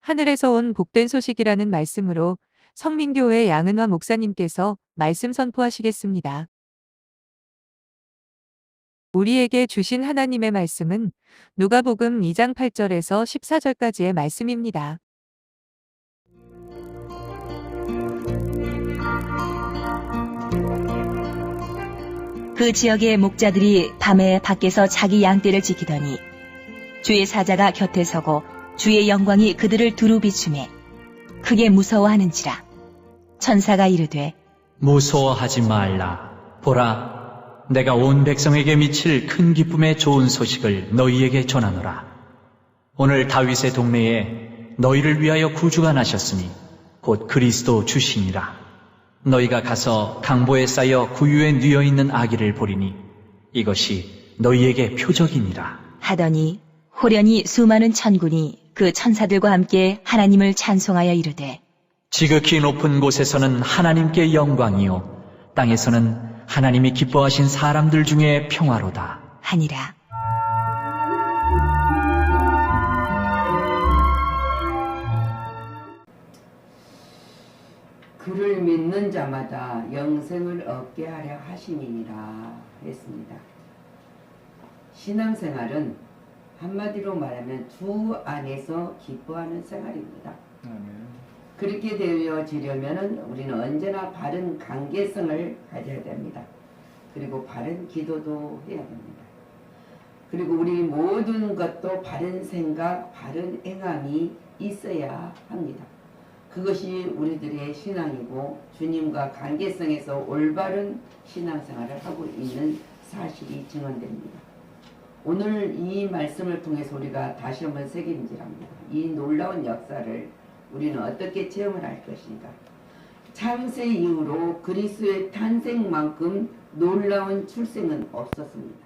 하늘에서 온 복된 소식이라는 말씀으로 성민교회 양은화 목사님께서 말씀 선포하시겠습니다. 우리에게 주신 하나님의 말씀은 누가복음 2장 8절에서 14절까지의 말씀입니다. 그 지역의 목자들이 밤에 밖에서 자기 양떼를 지키더니 주의 사자가 곁에 서고 주의 영광이 그들을 두루 비추매 크게 무서워하는지라. 천사가 이르되 무서워하지 말라. 보라, 내가 온 백성에게 미칠 큰 기쁨의 좋은 소식을 너희에게 전하노라. 오늘 다윗의 동네에 너희를 위하여 구주가 나셨으니 곧 그리스도 주시니라. 너희가 가서 강보에 쌓여 구유에 뉘어 있는 아기를 보리니 이것이 너희에게 표적이니라. 하더니 호련히 수많은 천군이 그 천사들과 함께 하나님을 찬송하여 이르되 지극히 높은 곳에서는 하나님께 영광이요 땅에서는 하나님이 기뻐하신 사람들 중에 평화로다 하니라. 그를 믿는 자마다 영생을 얻게 하려 하심이니라 했습니다. 신앙생활은 한마디로 말하면 주 안에서 기뻐하는 생활입니다. 그렇게 되어지려면 우리는 언제나 바른 관계성을 가져야 됩니다. 그리고 바른 기도도 해야 됩니다. 그리고 우리 모든 것도 바른 생각, 바른 행함이 있어야 합니다. 그것이 우리들의 신앙이고 주님과 관계성에서 올바른 신앙생활을 하고 있는 사실이 증언됩니다. 오늘 이 말씀을 통해서 우리가 다시 한번 새김질합니다. 이 놀라운 역사를 우리는 어떻게 체험을 할 것인가. 창세 이후로 그리스도의 탄생만큼 놀라운 출생은 없었습니다.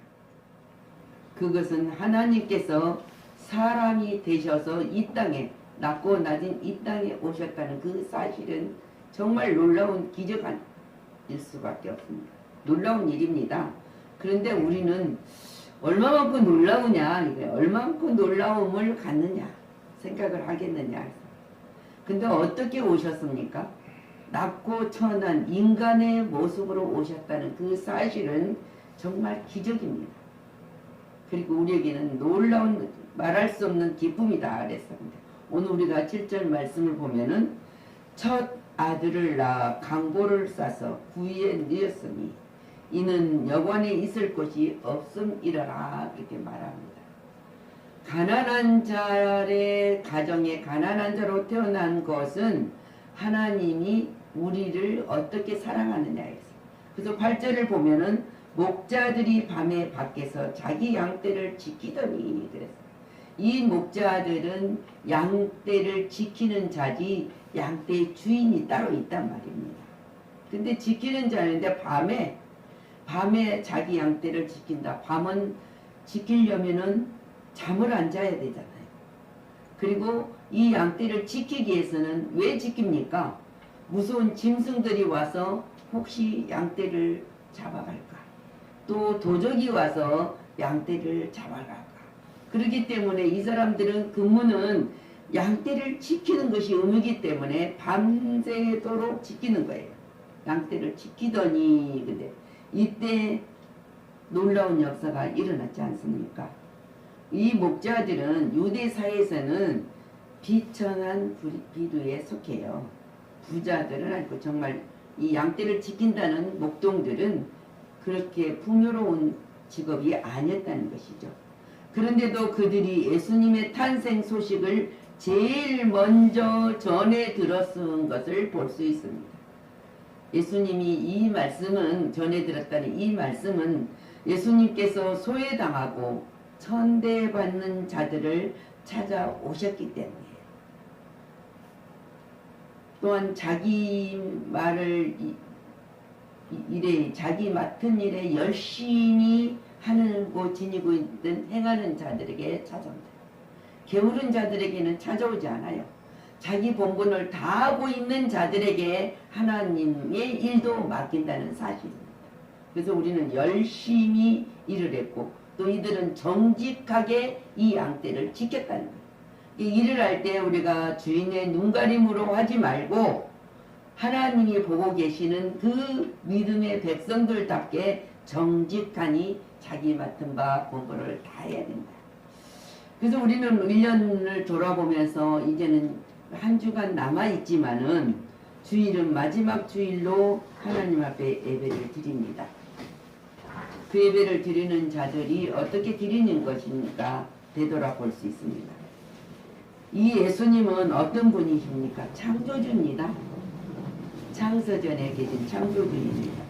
그것은 하나님께서 사람이 되셔서 이 땅에 낮고 낮은 이 땅에 오셨다는 그 사실은 정말 놀라운 기적일 수밖에 없습니다. 놀라운 일입니다. 그런데 우리는 얼마만큼 놀라우냐, 얼마만큼 놀라움을 갖느냐 생각을 하겠느냐. 근데 어떻게 오셨습니까? 낮고 천한 인간의 모습으로 오셨다는 그 사실은 정말 기적입니다. 그리고 우리에게는 놀라운 말할 수 없는 기쁨이다 그랬습니다. 오늘 우리가 7절 말씀을 보면은 첫 아들을 낳아 강보를 싸서 구유에 넣었으니 이는 여관에 있을 곳이 없음이라라 이렇게 말합니다. 가난한 자의 가정에 가난한 자로 태어난 것은 하나님이 우리를 어떻게 사랑하느냐에 있어요. 그래서 8절을 보면은 목자들이 밤에 밖에서 자기 양떼를 지키더니 그랬어요. 이 목자들은 양떼를 지키는 자지 양떼의 주인이 따로 있단 말입니다. 근데 지키는 자인데 밤에 자기 양떼를 지킨다. 밤은 지키려면은 잠을 안 자야 되잖아요. 그리고 이 양떼를 지키기 위해서는 왜 지킵니까? 무서운 짐승들이 와서 혹시 양떼를 잡아갈까? 또 도적이 와서 양떼를 잡아갈까? 그렇기 때문에 이 사람들은 근무는 양떼를 지키는 것이 의무이기 때문에 밤새도록 지키는 거예요. 양떼를 지키더니 근데 이때 놀라운 역사가 일어났지 않습니까? 이 목자들은 유대 사회에서는 비천한 비류에 속해요. 부자들은 아니고 정말 이 양떼를 지킨다는 목동들은 그렇게 풍요로운 직업이 아니었다는 것이죠. 그런데도 그들이 예수님의 탄생 소식을 제일 먼저 전해 들었은 것을 볼 수 있습니다. 예수님이 이 말씀은 전해 들었다는 이 말씀은 예수님께서 소외당하고 천대받는 자들을 찾아오셨기 때문이에요. 또한 자기 말을 자기 맡은 일에 열심히 하고 지니고 있는 행하는 자들에게 찾아온다. 게으른 자들에게는 찾아오지 않아요. 자기 본분을 다하고 있는 자들에게 하나님의 일도 맡긴다는 사실입니다. 그래서 우리는 열심히 일을 했고 또 이들은 정직하게 이 양떼를 지켰다는 거예요. 이 일을 할 때 우리가 주인의 눈가림으로 하지 말고 하나님이 보고 계시는 그 믿음의 백성들답게 정직하니 자기 맡은 바 공부를 다 해야 된다. 그래서 우리는 1년을 돌아보면서 이제는 한 주간 남아있지만은 주일은 마지막 주일로 하나님 앞에 예배를 드립니다. 그 예배를 드리는 자들이 어떻게 드리는 것인가 되돌아볼 수 있습니다. 이 예수님은 어떤 분이십니까? 창조주입니다. 창세전에 계신 창조주입니다.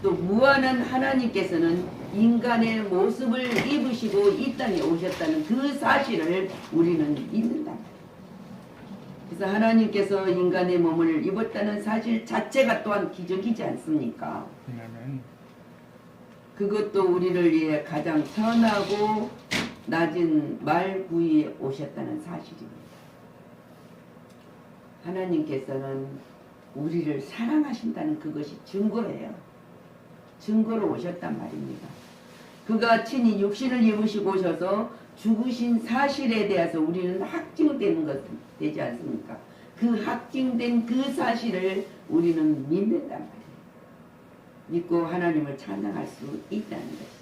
또 무한한 하나님께서는 인간의 모습을 입으시고 이 땅에 오셨다는 그 사실을 우리는 믿는다. 그래서 하나님께서 인간의 몸을 입었다는 사실 자체가 또한 기적이지 않습니까? 그것도 우리를 위해 가장 선하고 낮은 말구이에 오셨다는 사실입니다. 하나님께서는 우리를 사랑하신다는 그것이 증거예요. 증거로 오셨단 말입니다. 그가 친히 육신을 입으시고 오셔서 죽으신 사실에 대해서 우리는 확증되는 것 되지 않습니까? 그 확증된 그 사실을 우리는 믿는단 말이에요. 믿고 하나님을 찬양할 수 있다는 것이죠.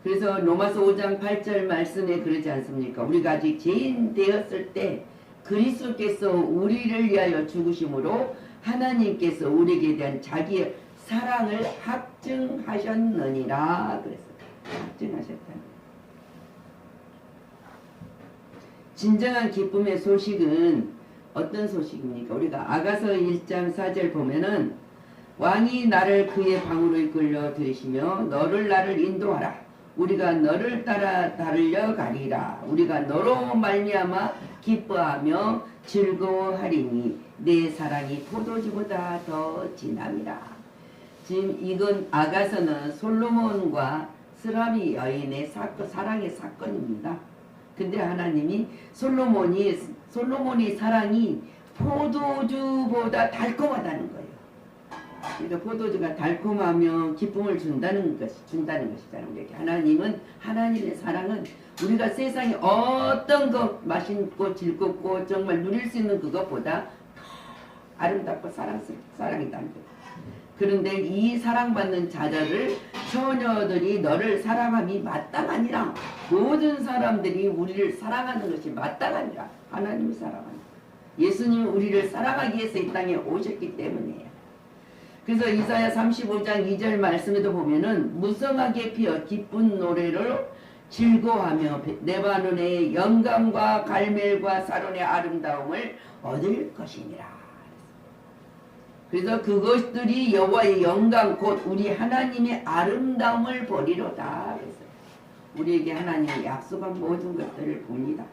그래서 로마서 5장 8절 말씀에 그러지 않습니까? 우리가 아직 죄인 되었을 때 그리스도께서 우리를 위하여 죽으심으로 하나님께서 우리에게 대한 자기의 사랑을 확증하셨느니라 그랬어요. 확증하셨다. 진정한 기쁨의 소식은 어떤 소식입니까? 우리가 아가서 1장 4절 보면은 왕이 나를 그의 방으로 이끌려 들이시며 너를 나를 인도하라. 우리가 너를 따라 달려가리라. 우리가 너로 말미암아 기뻐하며 즐거워하리니 내 사랑이 포도주보다 더 진함이라. 지금 이건 아가서는 솔로몬과 스라비 여인의 사건, 사랑의 사건입니다. 근데 하나님이 솔로몬이 사랑이 포도주보다 달콤하다는 거예요. 그러니까 포도주가 달콤하며 기쁨을 준다는 것이잖아요. 우리에게. 하나님의 사랑은 우리가 세상에 어떤 것 맛있고 즐겁고 정말 누릴 수 있는 그것보다 더 아름답고 사랑이다는 거예요. 그런데 이 사랑받는 자들을 처녀들이 너를 사랑함이 마땅하니라. 모든 사람들이 우리를 사랑하는 것이 마땅하니라. 하나님이 사랑하는 예수님이 우리를 사랑하기 위해서 이 땅에 오셨기 때문이에요. 그래서 이사야 35장 2절 말씀에도 보면은 무성하게 피어 기쁜 노래를 즐거워하며 레바논의 영감과 갈멜과 사론의 아름다움을 얻을 것이니라. 그래서 그것들이 여호와의 영광 곧 우리 하나님의 아름다움을 보리로다. 그래서 우리에게 하나님이 약속한 모든 것들을 봅니다.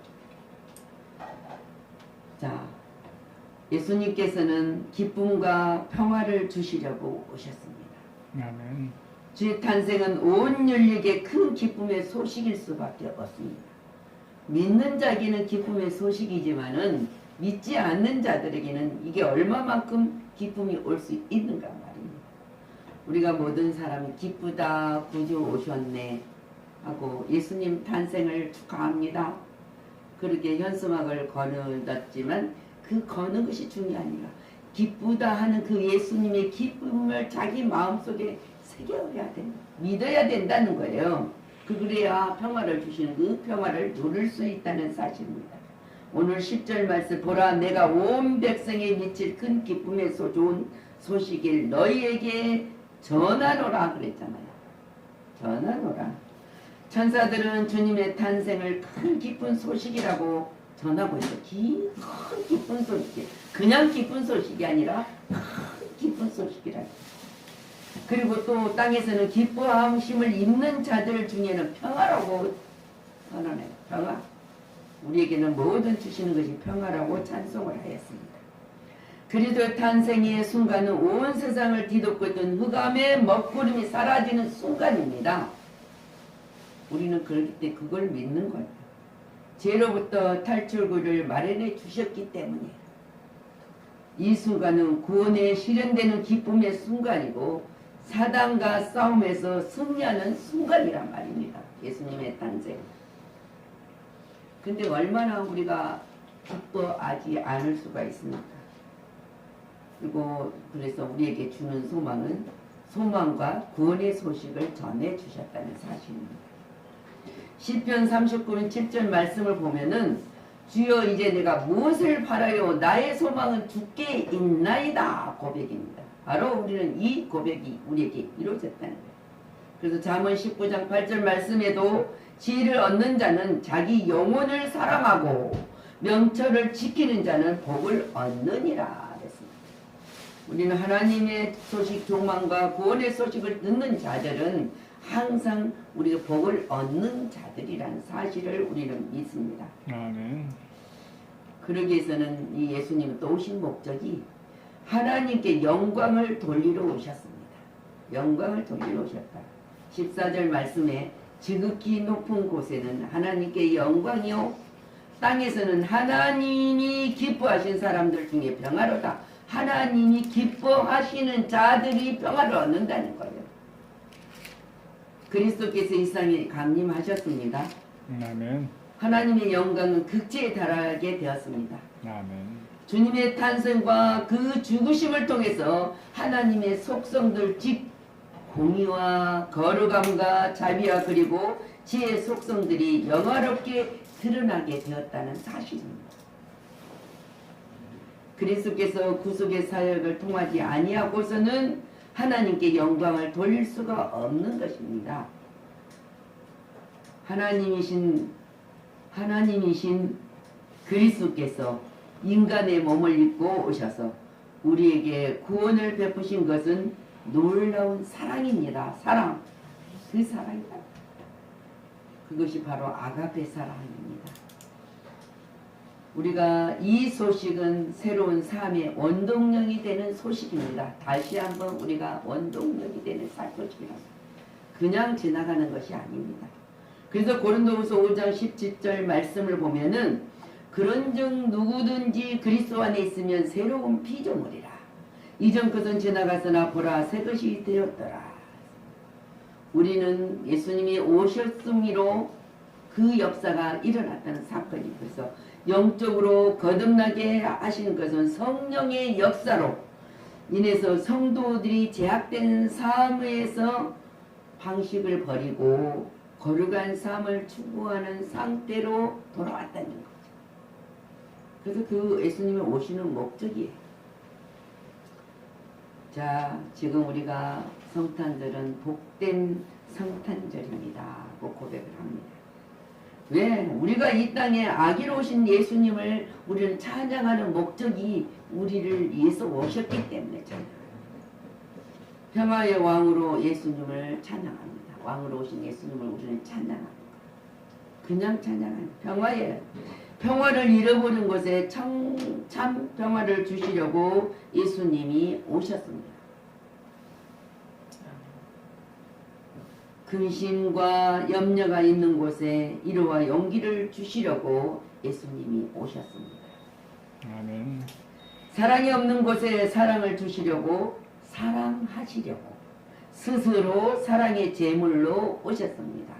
자, 예수님께서는 기쁨과 평화를 주시려고 오셨습니다. 아멘. 주의 탄생은 온 인류에게 큰 기쁨의 소식일 수밖에 없습니다. 믿는 자에게는 기쁨의 소식이지만은 믿지 않는 자들에게는 이게 얼마만큼 기쁨이 올 수 있는가 말입니다. 우리가 모든 사람이 기쁘다 구주 오셨네 하고 예수님 탄생을 축하합니다. 그렇게 현수막을 거느졌지만 그 거는 것이 중요하니라. 기쁘다 하는 그 예수님의 기쁨을 자기 마음속에 새겨야 된다. 믿어야 된다는 거예요. 그래야 평화를 주시는 그 평화를 누릴 수 있다는 사실입니다. 오늘 10절 말씀 보라 내가 온 백성에 미칠 큰 기쁨의 좋은 소식을 너희에게 전하노라 그랬잖아요. 전하노라. 천사들은 주님의 탄생을 큰 기쁜 소식이라고 전하고 있어요. 큰 기쁜 소식. 그냥 기쁜 소식이 아니라 큰 기쁜 소식이라. 그리고 또 땅에서는 기뻐함심을 입는 자들 중에는 평화라고 선언해요. 평화. 우리에게는 모든 주시는 것이 평화라고 찬송을 하였습니다. 그리스도의 탄생의 순간은 온 세상을 뒤덮고 있던 흑암의 먹구름이 사라지는 순간입니다. 우리는 그렇기 때문에 그걸 믿는 거예요. 죄로부터 탈출구를 마련해 주셨기 때문에 이 순간은 구원에 실현되는 기쁨의 순간이고 사단과 싸움에서 승리하는 순간이란 말입니다. 예수님의 탄생. 근데 얼마나 우리가 기뻐하지 않을 수가 있습니까? 그리고 그래서 우리에게 주는 소망은 소망과 구원의 소식을 전해 주셨다는 사실입니다. 시편 39편 7절 말씀을 보면은 주여 이제 내가 무엇을 바라요? 나의 소망은 주께 있나이다 고백입니다. 바로 우리는 이 고백이 우리에게 이루어졌다는 거예요. 그래서 잠언 19장 8절 말씀에도 지혜를 얻는 자는 자기 영혼을 사랑하고 명철을 지키는 자는 복을 얻느니라 그랬습니다. 우리는 하나님의 소식, 조망과 구원의 소식을 듣는 자들은 항상 우리가 복을 얻는 자들이라는 사실을 우리는 믿습니다. 아멘. 그러기 위해서는 이 예수님은 또 오신 목적이 하나님께 영광을 돌리러 오셨습니다. 영광을 돌리러 오셨다. 14절 말씀에 지극히 높은 곳에는 하나님께 영광이요 땅에서는 하나님이 기뻐하신 사람들 중에 평화로다. 하나님이 기뻐하시는 자들이 평화를 얻는다는 거예요. 그리스도께서 이 땅에 강림하셨습니다. 아멘. 하나님의 영광은 극치에 달하게 되었습니다. 아멘. 주님의 탄생과 그 죽으심을 통해서 하나님의 속성들 즉 공의와 거룩함과 자비와 그리고 지혜의 속성들이 영화롭게 드러나게 되었다는 사실입니다. 그리스도께서 구속의 사역을 통하지 아니하고서는 하나님께 영광을 돌릴 수가 없는 것입니다. 하나님이신 그리스도께서 인간의 몸을 입고 오셔서 우리에게 구원을 베푸신 것은 놀라운 사랑입니다. 사랑. 그 사랑이다. 그것이 바로 아가페 사랑입니다. 우리가 이 소식은 새로운 삶의 원동력이 되는 소식입니다. 다시 한번 우리가 원동력이 되는 소식이랍니다. 그냥 지나가는 것이 아닙니다. 그래서 고린도후서 5장 17절 말씀을 보면은 그런즉 누구든지 그리스도 안에 있으면 새로운 피조물이라. 이전 것은 지나갔으나 보라 새 것이 되었더라. 우리는 예수님이 오셨음으로 그 역사가 일어났다는 사건이 그래서 영적으로 거듭나게 하시는 것은 성령의 역사로 인해서 성도들이 제약된 삶에서 방식을 버리고 거룩한 삶을 추구하는 상태로 돌아왔다는 거죠. 그래서 그 예수님이 오시는 목적이에요. 자, 지금 우리가 성탄절은 복된 성탄절입니다. 고 고백을 합니다. 왜? 우리가 이 땅에 아기로 오신 예수님을 우리는 찬양하는 목적이 우리를 위해서 오셨기 때문에 찬양합니다. 평화의 왕으로 예수님을 찬양합니다. 왕으로 오신 예수님을 우리는 찬양합니다. 그냥 찬양합니다. 평화를 잃어버린 곳에 참 평화를 주시려고 예수님이 오셨습니다. 근심과 염려가 있는 곳에 위로와 용기를 주시려고 예수님이 오셨습니다. 아멘. 사랑이 없는 곳에 사랑을 주시려고 사랑하시려고 스스로 사랑의 제물로 오셨습니다.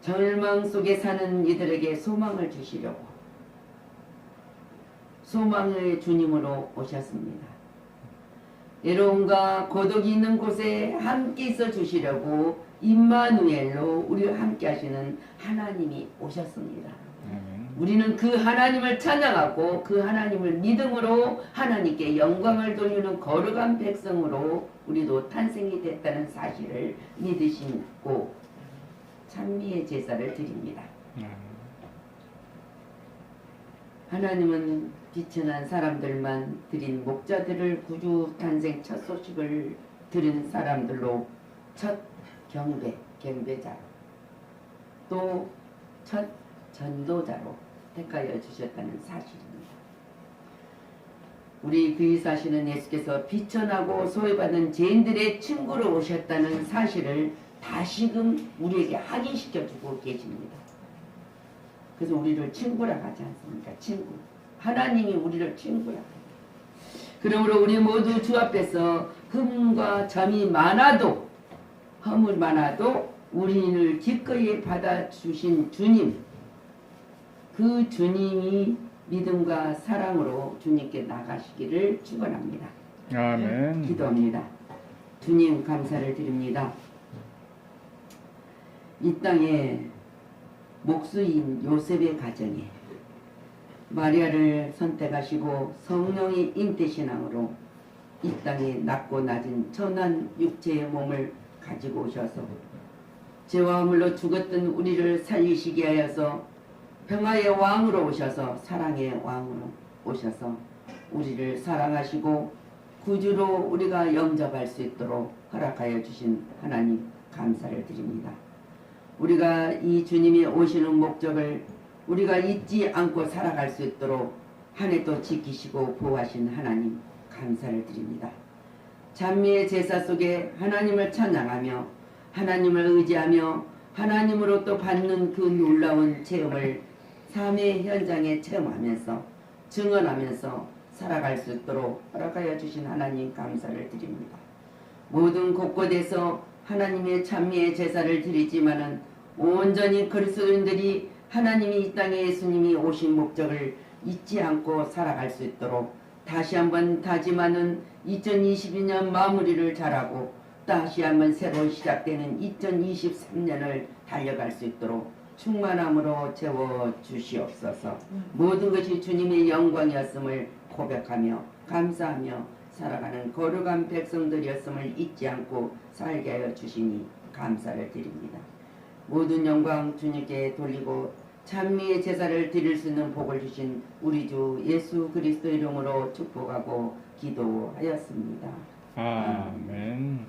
절망 속에 사는 이들에게 소망을 주시려고 소망의 주님으로 오셨습니다. 외로움과 고독이 있는 곳에 함께 있어 주시려고 임마누엘로 우리와 함께 하시는 하나님이 오셨습니다. 아멘. 우리는 그 하나님을 찬양하고 그 하나님을 믿음으로 하나님께 영광을 돌리는 거룩한 백성으로 우리도 탄생이 됐다는 사실을 믿으시고 찬미의 제사를 드립니다. 하나님은 비천한 사람들만 드린 목자들을 구주 탄생 첫 소식을 들은 사람들로 첫 경배자로 또 첫 전도자로 택하여 주셨다는 사실입니다. 우리 그리스도시는 예수께서 비천하고 소외받은 죄인들의 친구로 오셨다는 사실을 다시금 우리에게 확인시켜주고 계십니다. 그래서 우리를 친구라고 하지 않습니까? 친구. 하나님이 우리를 친구라고 합니다. 그러므로 우리 모두 주 앞에서 흠과 점이 많아도 허물 많아도 우리를 기꺼이 받아주신 주님 그 주님이 믿음과 사랑으로 주님께 나가시기를 축원합니다. 아멘. 기도합니다. 주님 감사를 드립니다. 이 땅에 목수인 요셉의 가정에 마리아를 선택하시고 성령의 잉태신앙으로 이 땅에 낮고 낮은 천한 육체의 몸을 가지고 오셔서 죄와 허물로 죽었던 우리를 살리시게 하여서 평화의 왕으로 오셔서 사랑의 왕으로 오셔서 우리를 사랑하시고 구주로 우리가 영접할 수 있도록 허락하여 주신 하나님 감사를 드립니다. 우리가 이 주님이 오시는 목적을 우리가 잊지 않고 살아갈 수 있도록 한 해도 지키시고 보호하신 하나님 감사를 드립니다. 찬미의 제사 속에 하나님을 찬양하며 하나님을 의지하며 하나님으로부터 받는 그 놀라운 체험을 삶의 현장에 체험하면서 증언하면서 살아갈 수 있도록 허락하여 주신 하나님 감사를 드립니다. 모든 곳곳에서 하나님의 찬미의 제사를 드리지만은 온전히 그리스도인들이 하나님이 이 땅에 예수님이 오신 목적을 잊지 않고 살아갈 수 있도록 다시 한번 다짐하는 2022년 마무리를 잘하고 다시 한번 새로 시작되는 2023년을 달려갈 수 있도록 충만함으로 채워 주시옵소서. 모든 것이 주님의 영광이었음을 고백하며 감사하며 살아가는 거룩한 백성들이었음을 잊지 않고 살게 하여 주시니 감사를 드립니다. 모든 영광 주님께 돌리고 찬미의 제사를 드릴 수 있는 복을 주신 우리 주 예수 그리스도 이름으로 축복하고 기도하였습니다. 아멘.